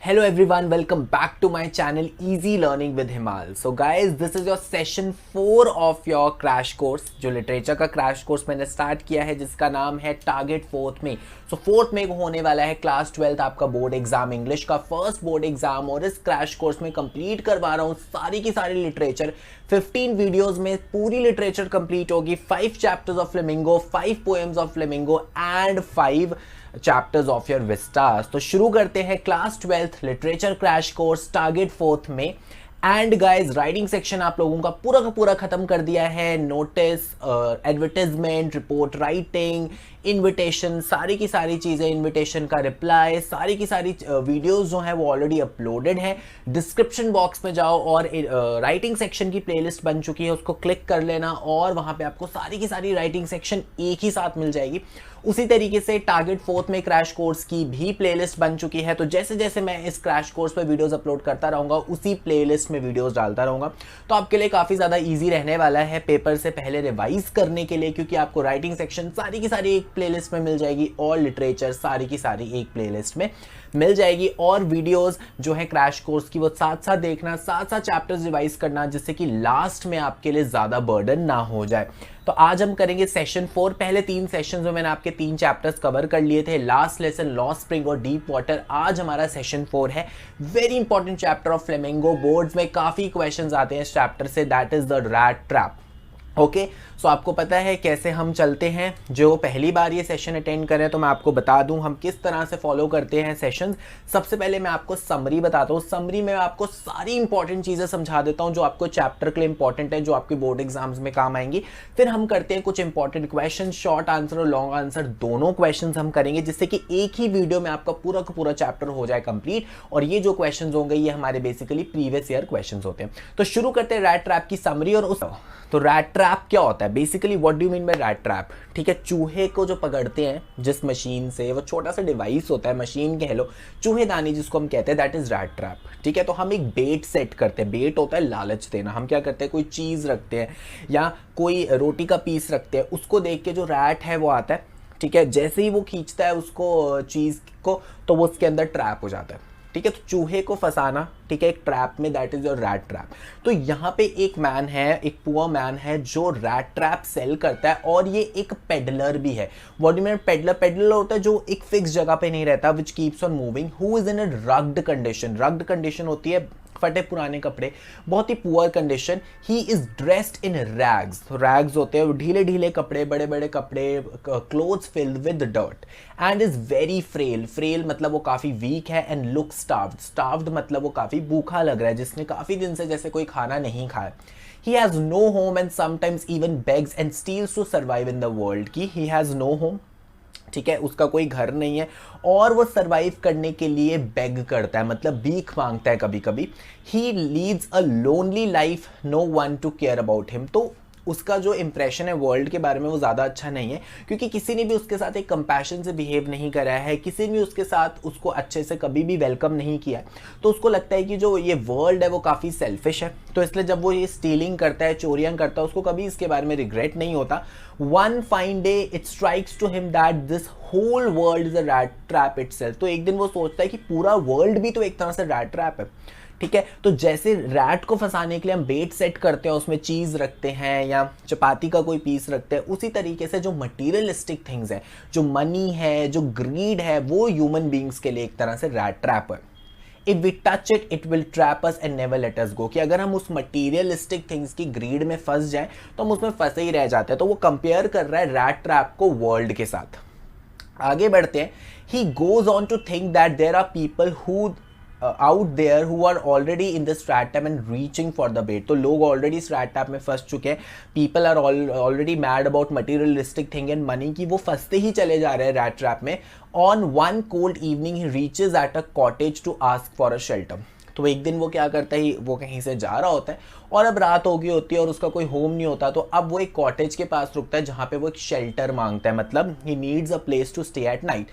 Hello everyone, welcome back to my channel Easy Learning with Himal. So guys, this is your session 4 of your crash course. जो literature का crash course मैंने start किया है जिसका नाम है target fourth में. सो फोर्थ में होने वाला है क्लास 12 आपका बोर्ड एग्जाम, इंग्लिश का फर्स्ट बोर्ड एग्जाम. और इस क्रैश कोर्स में कंप्लीट करवा रहा हूँ सारी की सारी लिटरेचर. 15 वीडियोस में पूरी लिटरेचर कंप्लीट होगी. 5 chapters of flamingo, 5 poems of flamingo and 5 chapters of your Vistas. तो शुरू करते हैं class 12 literature crash course target fourth में. एंड गाइज, राइटिंग सेक्शन आप लोगों का पूरा खत्म कर दिया है. Notice, advertisement, report writing, invitation, सारी की सारी चीज़ें, इनविटेशन का रिप्लाई, सारी की सारी वीडियोस जो हैं वो ऑलरेडी अपलोडेड है. डिस्क्रिप्शन बॉक्स में जाओ और राइटिंग सेक्शन की प्लेलिस्ट बन चुकी है, उसको क्लिक कर लेना और वहाँ पे आपको सारी की सारी राइटिंग सेक्शन एक ही साथ मिल जाएगी. उसी तरीके से टारगेट फोर्थ में क्रैश कोर्स की भी प्लेलिस्ट बन चुकी है. तो जैसे जैसे मैं इस क्रैश कोर्स पे वीडियोस अपलोड करता रहूँगा उसी प्लेलिस्ट में वीडियोस डालता रहूँगा. तो आपके लिए काफ़ी ज़्यादा ईजी रहने वाला है पेपर से पहले रिवाइज करने के लिए, क्योंकि आपको राइटिंग सेक्शन सारी की सारी एक प्लेलिस्ट में मिल जाएगी और लिटरेचर सारी की सारी एक प्लेलिस्ट में मिल जाएगी. और वीडियोस जो है क्रैश कोर्स की वो साथ साथ देखना, साथ साथ चैप्टर्स रिवाइज करना, जिससे कि लास्ट में आपके लिए ज़्यादा बर्डन ना हो जाए. तो आज हम करेंगे सेशन 4. पहले 3 सेशंस में मैंने आपके 3 चैप्टर्स कवर कर लिए थे, लास्ट लेसन, लॉस्ट स्प्रिंग और डीप वाटर. आज हमारा सेशन 4 है. Very important chapter of Flamingo. Boards में काफ़ी क्वेश्चंस आते हैं इस चैप्टर से. That is the rat trap. Okay, so आपको पता है कैसे हम चलते हैं. जो पहली बार ये सेशन अटेंड करें तो मैं आपको बता दूं हम किस तरह से फॉलो करते हैं सेशंस. सबसे पहले मैं आपको समरी बताता हूँ. समरी में आपको सारी इंपॉर्टेंट चीज़ें समझा देता हूँ जो आपको चैप्टर के लिए इंपॉर्टेंट है, जो आपके बोर्ड एग्जाम्स में काम आएंगी. फिर हम करते हैं कुछ इंपॉर्टेंट क्वेश्चन, शॉर्ट आंसर और लॉन्ग आंसर दोनों क्वेश्चन हम करेंगे, जिससे कि एक ही वीडियो में आपका पूरा का पूरा चैप्टर हो जाए कंप्लीट. और ये जो क्वेश्चन होंगे ये हमारे बेसिकली प्रीवियस ईयर क्वेश्चन होते हैं. तो शुरू करते हैं रैट ट्रैप की समरी. और उस तो रैट ट्रैप क्या होता है basically, what do you mean by rat trap. ठीक है, चूहे को जो पकड़ते हैं जिस मशीन से, वो छोटा सा डिवाइस होता है, मशीन कह लो, चूहेदानी जिसको हम कहते हैं, दैट इज रैट ट्रैप. ठीक है, तो हम एक बेट सेट करते हैं. बेट होता है लालच देना. हम क्या करते हैं, कोई चीज़ रखते हैं या कोई रोटी का पीस रखते हैं, उसको देख के जो रैट है वो आता है. ठीक है, जैसे ही वो खींचता है उसको चीज़ को, तो वो उसके अंदर ट्रैप हो जाता है. ठीक है, तो चूहे को फंसाना, ठीक है, एक ट्रैप में, that is your rat trap. तो यहाँ पे एक मैन है, एक पुअर मैन है जो रैट ट्रैप सेल करता है और ये एक पेडलर भी है. What do you mean peddler? Peddler होता है जो एक फिक्स जगह पे नहीं रहता, which keeps on moving, who is in a rugged condition. Rugged condition होती है फटे पुराने कपड़े, बहुत ही poor condition. He is dressed in rags. Rags होते हैं ढीले ढीले कपड़े, बड़े बड़े कपड़े, clothes filled with dirt. And is very frail. Frail मतलब वो काफ़ी वीक है. And look starved. स्टार्व्ड मतलब वो काफ़ी भूखा लग रहा है, जिसने काफ़ी दिन से जैसे कोई खाना नहीं खाया. He has no home and sometimes even begs and steals to survive in the world. कि he has no home, ठीक है, उसका कोई घर नहीं है और वो सरवाइव करने के लिए बेग करता है, मतलब भीख मांगता है कभी कभी. He leads a lonely life, no one to care about him. तो उसका जो इंप्रेशन है वर्ल्ड के बारे में वो ज़्यादा अच्छा नहीं है, क्योंकि किसी ने भी उसके साथ एक कंपैशन से बिहेव नहीं करा है, किसी ने भी उसके साथ उसको अच्छे से कभी भी वेलकम नहीं किया है. तो उसको लगता है कि जो ये वर्ल्ड है वो काफ़ी सेल्फिश है. तो इसलिए जब वो ये स्टीलिंग करता है, चोरियां करता है, उसको कभी इसके बारे में रिग्रेट नहीं होता. One fine day it strikes to him that this whole world is a rat trap itself. तो एक दिन वो सोचता है कि पूरा वर्ल्ड भी तो एक तरह से रैट ट्रैप है. ठीक है, तो जैसे रैट को फंसाने के लिए हम बेट सेट करते हैं, उसमें चीज़ रखते हैं या चपाती का कोई पीस रखते हैं, उसी तरीके से जो मटीरियलिस्टिक थिंग्स है, जो मनी है, जो ग्रीड है, वो ह्यूमन बींग्स के लिए एक तरह से रैट ट्रैप है. If we touch it it will trap us and never let us go. कि अगर हम उस मटीरियलिस्टिक थिंग्स की ग्रीड में फंस जाएं तो हम उसमें फंसे ही रह जाते हैं. तो वो कंपेयर कर रहा है रैट ट्रैप को वर्ल्ड के साथ. आगे बढ़ते हैं. He goes on to think that there are people who out there who are already in this rat trap and reaching for the bait. तो लोग ऑलरेडी इस rat trap में फंस चुके हैं. People are already mad about materialistic thing and money, की वो फंसते ही चले जा रहे हैं rat trap में. On one cold evening he reaches at a cottage to ask for a shelter. तो एक दिन वो क्या करता है, वो कहीं से जा रहा होता है और अब रात हो गई होती है और उसका कोई होम नहीं होता. तो अब वो एक कॉटेज के पास रुकता है जहाँ पे वो एक शेल्टर मांगता है, मतलब he needs a place to stay at night.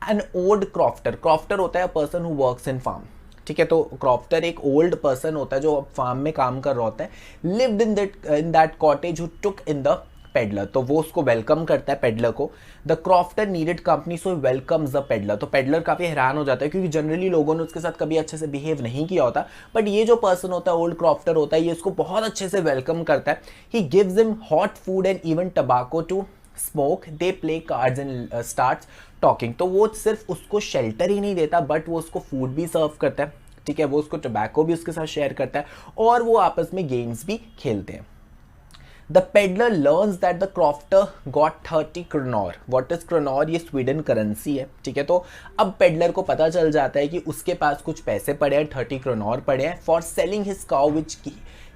An old crofter. Crofter होता है a person who works in farm. ठीक है, तो क्रॉफ्टर एक ओल्ड पर्सन होता है जो फार्म में काम कर रहा होता है. Lived in that cottage who took in the peddler, तो वो उसको वेलकम करता है पेडलर को। The crofter needed company so welcomes the peddler, तो पेडलर काफ़ी हैरान हो जाता है क्योंकि जनरली लोगों ने उसके साथ कभी अच्छे से बिहेव नहीं किया होता, बट ये जो पर्सन होता है, ओल्ड क्रॉफ्टर होता है, ये उसको बहुत अच्छे से वेलकम करता है। He gives him hot food and even tobacco to smoke, they play cards and starts talking, तो वो सिर्फ उसको शेल्टर ही नहीं देता बट वो उसको फूड भी सर्व करता है, ठीक है, वो उसको टबैको भी उसके साथ शेयर करता है और वो आपस में गेम्स भी खेलते हैं। The peddler learns that the crofter got 30 kronor, what is kronor, ये स्वीडन करेंसी है, ठीक है। तो अब पेडलर को पता चल जाता है कि उसके पास कुछ पैसे पड़े हैं, 30 क्रोनॉर पड़े हैं, for selling his cow which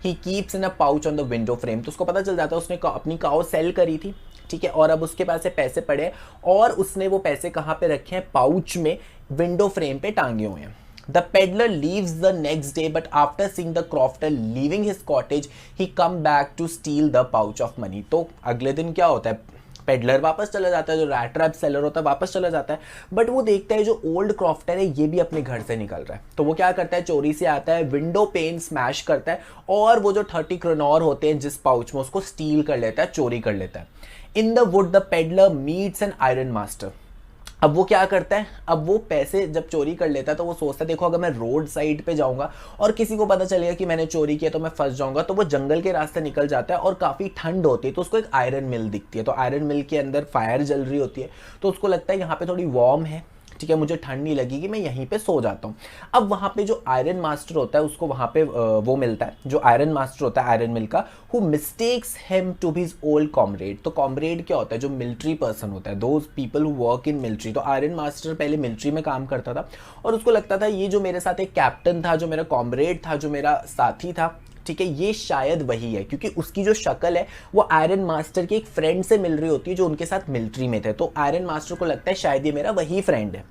he keeps in a pouch on the window frame, तो उसको पता चल जाता है उसने अपनी काउ सेल करी थी, ठीक है, और अब उसके पास पैसे पड़े हैं और उसने वो पैसे कहाँ पे रखे हैं, पाउच में विंडो फ्रेम पे टांगे हुए हैं। The peddler leaves the next day, but after seeing the crofter leaving his cottage, he come back to steal the pouch of money. तो अगले दिन क्या होता है, पेडलर वापस चला जाता है, जो रैट ट्रैप सेलर होता है वापस चला जाता है, बट वो देखता है जो ओल्ड क्रॉफ्टर है ये भी अपने घर से निकल रहा है, तो वो क्या करता है, चोरी से आता है, विंडो पेन स्मैश करता है और वो जो 30 क्रोनॉर होते हैं जिस पाउच में, उसको स्टील कर लेता है, चोरी कर लेता है। In the wood the peddler meets an iron master, अब वो क्या करता है, अब वो पैसे जब चोरी कर लेता है तो वो सोचता है देखो अगर मैं रोड साइड पे जाऊंगा और किसी को पता चलेगा कि मैंने चोरी किया तो मैं फंस जाऊंगा, तो वो जंगल के रास्ते निकल जाता है और काफ़ी ठंड होती है तो उसको एक आयरन मिल दिखती है, तो आयरन मिल के अंदर फायर जल रही होती है, तो उसको लगता है यहाँ पे थोड़ी वार्म है, ठीक है, मुझे ठंड नहीं लगेगी, मैं यहीं पे सो जाता हूँ। अब वहाँ पे जो आयरन मास्टर होता है उसको वहाँ पे वो मिलता है, जो आयरन मास्टर होता है आयरन मिल का, who mistakes him to be his old comrade, तो कॉमरेड क्या होता है, जो मिलिट्री पर्सन होता है, those people who work in military, तो आयरन मास्टर पहले मिलिट्री में काम करता था और उसको लगता था ये जो मेरे साथ एक कैप्टन था, जो मेरा कॉमरेड था, जो मेरा साथी था, ठीक है, ये शायद वही है, क्योंकि उसकी जो शक्ल है वो आयरन मास्टर के एक फ्रेंड से मिल रही होती है जो उनके साथ मिलिट्री में थे, तो आयरन मास्टर को लगता है शायद ये मेरा वही फ्रेंड है।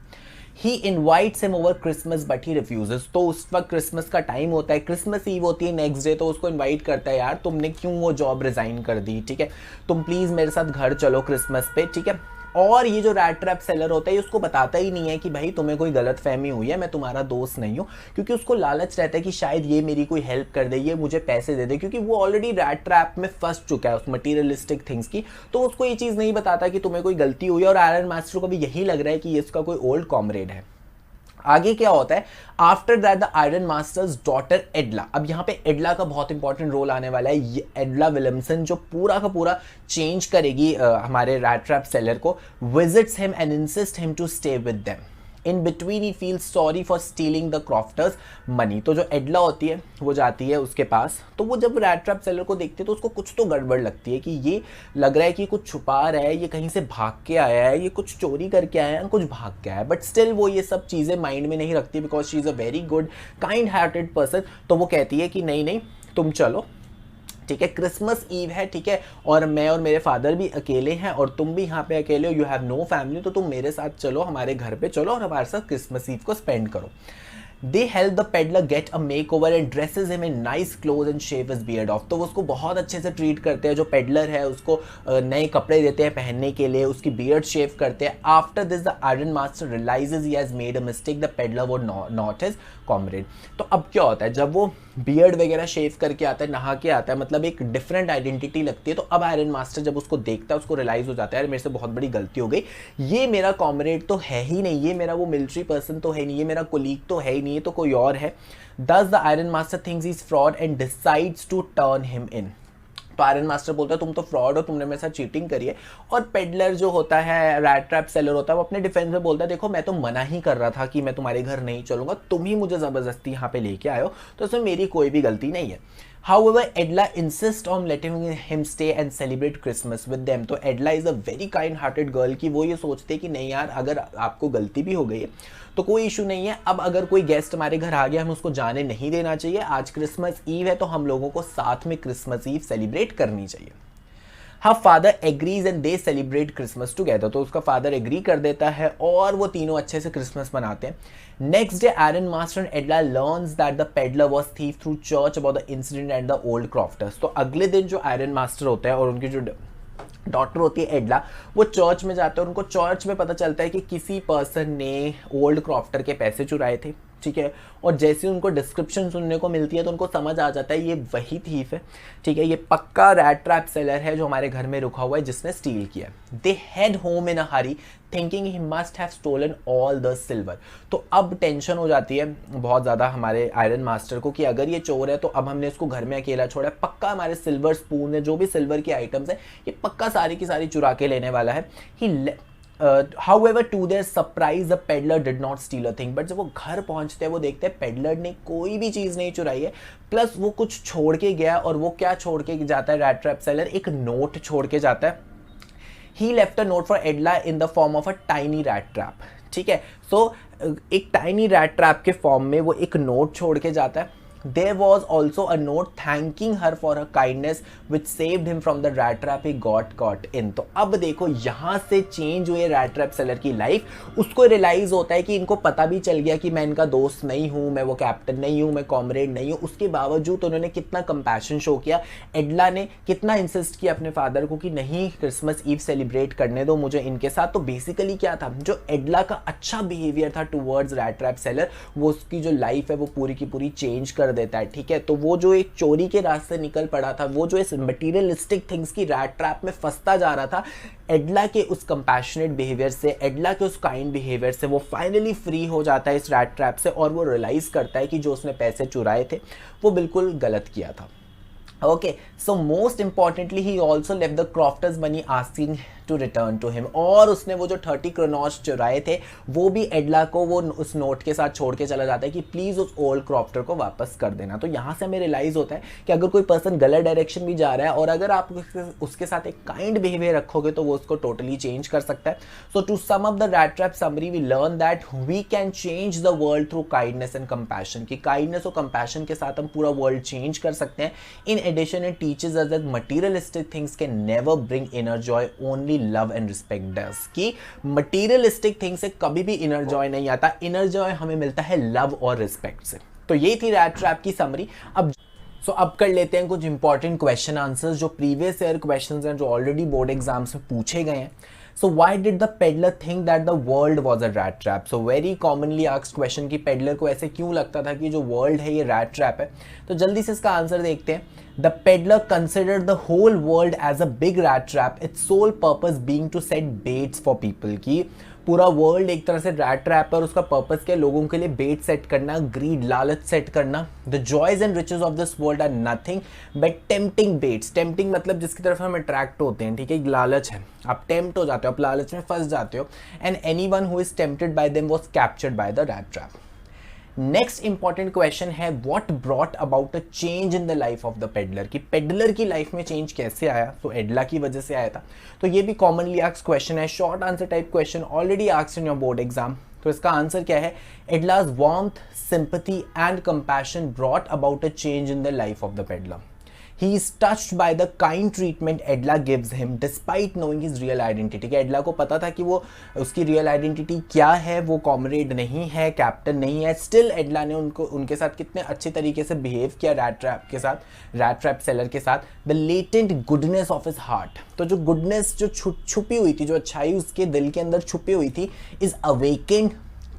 He invites him over Christmas but he refuses, तो उस वक्त क्रिसमस का टाइम होता है, क्रिसमस ईव होती है नेक्स्ट डे, तो उसको इन्वाइट करता है, यार तुमने क्यों वो जॉब रिजाइन कर दी, ठीक है, तुम प्लीज़ मेरे साथ घर चलो क्रिसमस पे, ठीक है। और ये जो रैट ट्रैप सेलर होता है ये उसको बताता ही नहीं है कि भाई तुम्हें कोई गलत फहमी हुई है, मैं तुम्हारा दोस्त नहीं हूँ, क्योंकि उसको लालच रहता है कि शायद ये मेरी कोई हेल्प कर दे, ये मुझे पैसे दे दे, क्योंकि वो ऑलरेडी रैट ट्रैप में फंस चुका है उस मटीरियलिस्टिक थिंग्स की, तो उसको ये चीज़ नहीं बताता कि तुम्हें कोई गलती हुई है, और आयरन मास्टर को भी यही लग रहा है कि ये इसका कोई ओल्ड कॉमरेड है। आगे क्या होता है, after that the iron master's daughter Edla, अब यहाँ पे एडला का बहुत इंपॉर्टेंट रोल आने वाला है, ये एडला विलियमसन जो पूरा का पूरा चेंज करेगी हमारे रैट ट्रैप सेलर को, visits him and insist him to stay with them, in between he feel sorry for stealing the crofter's money, तो जो एडला होती है वो जाती है उसके पास, तो वो जब रैट ट्रैप सेलर को देखती है तो उसको कुछ तो गड़बड़ लगती है कि ये लग रहा है कि कुछ छुपा रहा है, ये कहीं से भाग के आया है, ये कुछ चोरी करके आया है, कुछ भाग के आया है, बट स्टिल वो ये सब चीज़ें माइंड में नहीं रखती because she is a very good kind hearted person, तो वो कहती है कि नहीं नहीं तुम चलो, ठीक है, क्रिसमस ईव है, ठीक है, और मैं और मेरे फादर भी अकेले हैं और तुम भी यहाँ पे अकेले हो, यू हैव नो फैमिली, तो तुम मेरे साथ चलो, हमारे घर पे चलो और हमारे साथ क्रिसमस ईव को स्पेंड करो। They help the peddler get a makeover and dresses him in nice clothes and shave his beard off, तो वो उसको बहुत अच्छे से ट्रीट करते हैं, जो पेडलर है उसको नए कपड़े देते हैं पहनने के लिए, उसकी बियर्ड शेव करते हैं। After this the iron master realises he has made a mistake, the peddler was not his comrade, तो अब क्या होता है, जब वो बियर्ड वगैरह शेव करके आता है, नहा के आता है, मतलब एक डिफरेंट आइडेंटिटी लगती है, तो अब आयरन मास्टर जब उसको देखता है उसको रियलाइज हो जाता है यार मेरे से बहुत बड़ी गलती हो गई, ये मेरा कॉमरेड तो है ही नहीं, ये मेरा वो मिलिट्री पर्सन तो है नहीं, ये मेरा कोलीग तो है ही नहीं, ये तो कोई और है। Thus the Iron Master thinks he's fraud and decides to turn him in, तो आयरन मास्टर बोलता है तुम तो फ्रॉड हो, तुमने मेरे साथ चीटिंग करी है, और पेडलर जो होता है, रैट ट्रैप सेलर होता है, वो अपने डिफेंस में बोलता है देखो मैं तो मना ही कर रहा था कि मैं तुम्हारे घर नहीं चलूंगा, तुम ही मुझे ज़बरदस्ती यहाँ पे लेके आए हो, तो इसमें मेरी कोई भी गलती नहीं है। However, Edla insists on letting him stay and celebrate Christmas with them. तो Edla is a very kind-hearted girl कि वो ये सोचते कि नहीं यार अगर आपको गलती भी हो गई है तो कोई इशू नहीं है, अब अगर कोई गेस्ट हमारे घर आ गया हमें उसको जाने नहीं देना चाहिए, आज क्रिसमस ईव है तो हम लोगों को साथ में क्रिसमस ईव सेलिब्रेट करनी चाहिए। हाँ, father agrees and they celebrate Christmas together, तो उसका फादर एग्री कर देता है और वो तीनों अच्छे से क्रिसमस मनाते हैं। Next day iron master and Edla learns that the peddler was thief through church about the incident and the old crofters, तो अगले दिन जो आयरन मास्टर होता है और उनकी जो डॉटर होती है एडला, वो चर्च में जाते हैं और उनको चर्च में पता चलता है कि किसी पर्सन ने ओल्ड क्रॉफ्टर के पैसे चुराए थे, ठीक है। और जैसे उनको डिस्क्रिप्शन सुनने को मिलती है तो उनको समझ आ जाता है ये वही थीफ है, ठीक है, ये पक्का रैट ट्रैप सेलर है जो हमारे घर में रुका हुआ है जिसने स्टील किया। They head home in a hurry thinking he must have stolen all the silver. तो अब टेंशन हो जाती है बहुत ज़्यादा हमारे आयरन मास्टर को कि अगर ये चोर है तो अब हमने इसको घर में अकेला छोड़ा है, पक्का हमारे सिल्वर स्पून है, जो भी सिल्वर की आइटम्स है ये पक्का सारी की सारी चुरा के लेने वाला है। However, to their surprise, the peddler did not steal a thing. But जब वो घर पहुंचते हैं वो देखते हैं पेडलर ने कोई भी चीज़ नहीं चुराई है, प्लस वो कुछ छोड़ के गया। और वो क्या छोड़ के जाता है रैट ट्रैप सेलर? एक नोट छोड़ के जाता है। He left a note for Edla in the form of a tiny rat trap. ठीक है, सो एक टाइनी रैट ट्रैप के फॉर्म में वो एक नोट छोड़ के जाता है। There was also a note thanking her for her kindness which saved him from the rat trap he got caught in. तो अब देखो यहाँ से चेंज हुए रैट ट्रैप सेलर की लाइफ। उसको रियलाइज होता है कि इनको पता भी चल गया कि मैं इनका दोस्त नहीं हूँ, मैं वो कैप्टन नहीं हूँ, मैं कॉमरेड नहीं हूँ। उसके बावजूद उन्होंने कितना कंपैशन शो किया। एडला ने कितना इंसिस्ट किया अपने फादर को कि नहीं, क्रिसमस ईव सेलिब्रेट करने दो मुझे इनके साथ। तो बेसिकली क्या था, जो एडला का अच्छा बिहेवियर था टूवर्ड्स रैट ट्रैप सेलर, वो उसकी जो लाइफ है वो पूरी की पूरी चेंज कर देता है, ठीक है। तो वो जो एक चोरी के रास्ते निकल पड़ा था, वो जो इस मटेरियलिस्टिक थिंग्स की रैट ट्रैप में फंसता जा रहा था, एडला के उस कंपैशनेट बिहेवियर से, एडला के उस काइंड बिहेवियर से वो फाइनली फ्री हो जाता है इस रैट ट्रैप से। और वो रियलाइज करता है कि जो उसने पैसे चुराए थे वो बिल्कुल गलत किया था। Okay, so most importantly he also left the crofters money asking to return to him। और उसने वो जो 30 क्रोनॉस चुराए थे वो भी एडला को वो उस नोट के साथ छोड़ के चला जाता है कि प्लीज़ उस ओल्ड क्रॉफ्टर को वापस कर देना। तो यहाँ से हमें रियलाइज़ होता है कि अगर कोई पर्सन गलत डायरेक्शन भी जा रहा है और अगर आप उसके साथ एक काइंड बिहेवियर रखोगे तो वो उसको टोटली चेंज कर सकता है। So to sum up the rat trap summary we learn that we can change the world through kindness and compassion. कि काइंडनेस और कंपैशन के साथ हम पूरा वर्ल्ड चेंज कर सकते हैं। In addition it teaches us that materialistic things can never bring inner joy, only love and respect does. कि मटेरियलिस्टिक थिंग से कभी भी इनर जॉय नहीं आता, इनर जॉय हमें मिलता है लव और रिस्पेक्ट से। तो ये थी रैट ट्रैप की समरी। अब कर लेते हैं कुछ इंपॉर्टेंट क्वेश्चन आंसर्स जो प्रीवियस ईयर क्वेश्चंस हैं जो ऑलरेडी बोर्ड एग्जाम्स में पूछे गए हैं। So why did the peddler think that the world was a rat trap? So very commonly asked question कि peddler को ऐसे क्यों लगता था कि जो world है ये rat trap है। तो जल्दी से इसका आंसर देखते हैं। The peddler considered the whole world as a big rat trap, its sole purpose being to set baits for people। की पूरा वर्ल्ड एक तरह से रैट ट्रैप है और उसका पर्पस क्या है, लोगों के लिए बेट सेट करना, ग्रीड, लालच सेट करना। The joys and riches of this world are nothing but tempting baits. Tempting मतलब जिसकी तरफ हम अट्रैक्ट होते हैं, ठीक है, लालच है, आप टेम्प्ट हो जाते हो, आप लालच में फंस जाते हो। And anyone who is tempted by them was captured by the rat trap. Next important question है what brought about a change in the life of the peddler. कि पेडलर की लाइफ में चेंज कैसे आया? तो एडला की वजह से आया था। तो ये भी कॉमनली आस्क्ड क्वेश्चन है, short answer type question, already asked in your board exam. तो इसका आंसर क्या है? Edla's warmth, sympathy and compassion brought about a change in the life of the peddler. He is touched by the kind treatment Edla gives him despite knowing his real identity। कि एडला को पता था कि वो उसकी real identity क्या है, वो कॉमरेड नहीं है, कैप्टन नहीं है, स्टिल एडला ने उनके साथ कितने अच्छे तरीके से बिहेव किया रैट ट्रैप के साथ, रैट ट्रैप सेलर के साथ। The latent goodness of his heart, तो जो गुडनेस जो छुपी हुई थी, जो अच्छाई उसके दिल के अंदर छुपी हुई थी, इज अवेकेंड,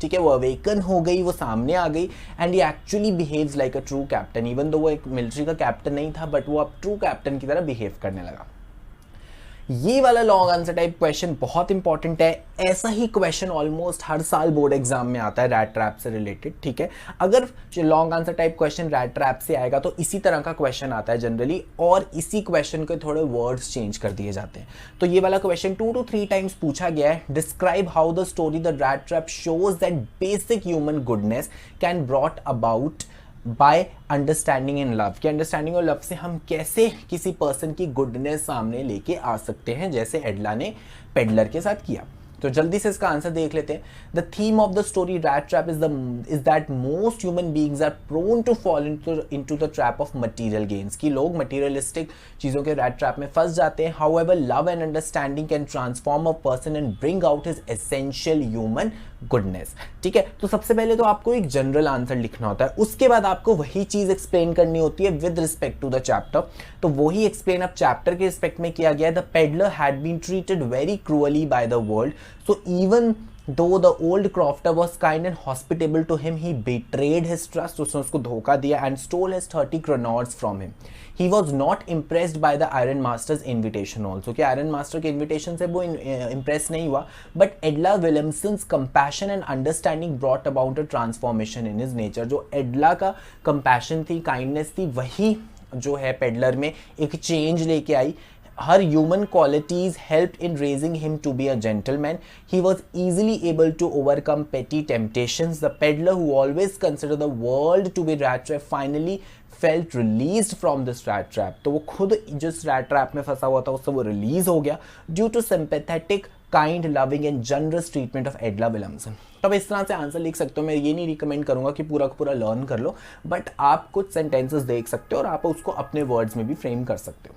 ठीक है, वो अवेकन हो गई, वो सामने आ गई। एंड ये actually behaves like a true captain, even though वो एक मिलिट्री का कैप्टन नहीं था बट वो अब ट्रू कैप्टन की तरह बिहेव करने लगा। ये वाला लॉन्ग आंसर टाइप क्वेश्चन बहुत इंपॉर्टेंट है। ऐसा ही क्वेश्चन ऑलमोस्ट हर साल बोर्ड एग्जाम में आता है रैट ट्रैप से रिलेटेड, ठीक है। अगर long answer type question rat trap से आएगा तो इसी तरह का क्वेश्चन आता है जनरली, और इसी क्वेश्चन के थोड़े वर्ड्स चेंज कर दिए जाते हैं। तो ये वाला क्वेश्चन 2 to 3 टाइम्स पूछा गया है। Describe how the story the rat trap shows that basic human goodness can brought about by understanding in love. कि अंडरस्टैंडिंग और लव से हम कैसे किसी पर्सन की गुडनेस सामने लेके आ सकते हैं, जैसे एडला ने पेडलर के साथ किया। तो जल्दी से इसका आंसर देख लेते हैं। The theme of the story rat trap is that most human beings are prone to fall into the trap of material gains. कि लोग मटेरियलिस्टिक चीज़ों के रैट ट्रैप में फंस जाते हैं। However love and understanding can transform a person and bring out his essential human goodness, ठीक है। तो सबसे पहले तो आपको एक जनरल आंसर लिखना होता है, उसके बाद आपको वही चीज़ एक्सप्लेन करनी होती है with respect to the chapter. तो वही एक्सप्लेन अब चैप्टर के रिस्पेक्ट में किया गया है। The peddler had been treated very cruelly by the world, so even Though the old crofter was kind and hospitable to him, he betrayed his trust. उसने उसको धोखा दिया and stole his 30 kronors from him. He was not impressed by the Iron Master's invitation also. कि Iron Master के invitation से वो impress नहीं हुआ. But Edla Williamson's compassion and understanding brought about a transformation in his nature. जो Edla का compassion थी, kindness थी, वही जो है पेडलर में एक change लेके आई. Her human qualities helped in raising him to be a gentleman. He was easily able to overcome petty temptations. The peddler, who always considered the world to be rat trap, finally felt released from this rat trap. तो वो खुद जिस rat trap में फंसा हुआ था उससे वो रिलीज हो गया due to sympathetic, kind, loving and generous treatment of Edla Williamson. तो अब इस तरह से आंसर लिख सकते हो. मैं ये नहीं रिकमेंड करूंगा कि पूरा का पूरा लर्न कर लो, बट आप कुछ सेंटेंसेस देख सकते हो और आप उसको अपने वर्ड्स में भी फ्रेम कर सकते हो.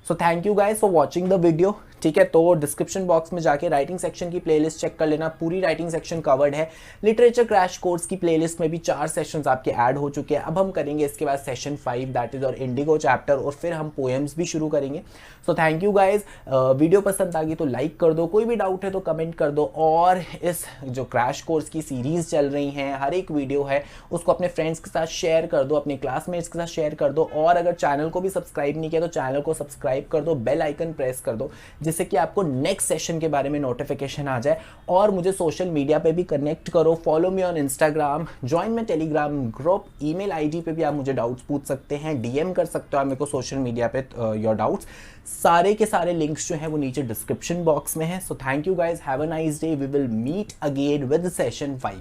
सो thank you guys for watching the video. ठीक है, तो डिस्क्रिप्शन बॉक्स में जाके राइटिंग सेक्शन की प्लेलिस्ट चेक कर लेना. पूरी राइटिंग सेक्शन कवर्ड है. लिटरेचर क्रैश कोर्स की प्लेलिस्ट में भी 4 सेशंस आपके ऐड हो चुके हैं. अब हम करेंगे इसके बाद सेशन 5, दैट इज और इंडिगो चैप्टर, और फिर हम पोएम्स भी शुरू करेंगे. सो थैंक यू गाइज. वीडियो पसंद आ गई तो लाइक कर दो, कोई भी डाउट है तो कमेंट कर दो, और इस जो क्रैश कोर्स की सीरीज चल रही हैं, हर एक वीडियो है उसको अपने फ्रेंड्स के साथ शेयर कर दो, अपने क्लासमेट्स के साथ शेयर कर दो, और अगर चैनल को भी सब्सक्राइब नहीं किया तो चैनल को सब्सक्राइब कर दो, बेल आइकन प्रेस कर दो, जिससे कि आपको नेक्स्ट सेशन के बारे में नोटिफिकेशन आ जाए. और मुझे सोशल मीडिया पे भी कनेक्ट करो, follow me on Instagram, join my Telegram group, email ID पे भी आप मुझे डाउट्स पूछ सकते हैं, डीएम कर सकते हो आप मेरे को सोशल मीडिया पे योर डाउट्स. सारे के सारे लिंक्स जो हैं वो नीचे डिस्क्रिप्शन बॉक्स में है. So thank you guys, have a nice day. We will meet again with session 5.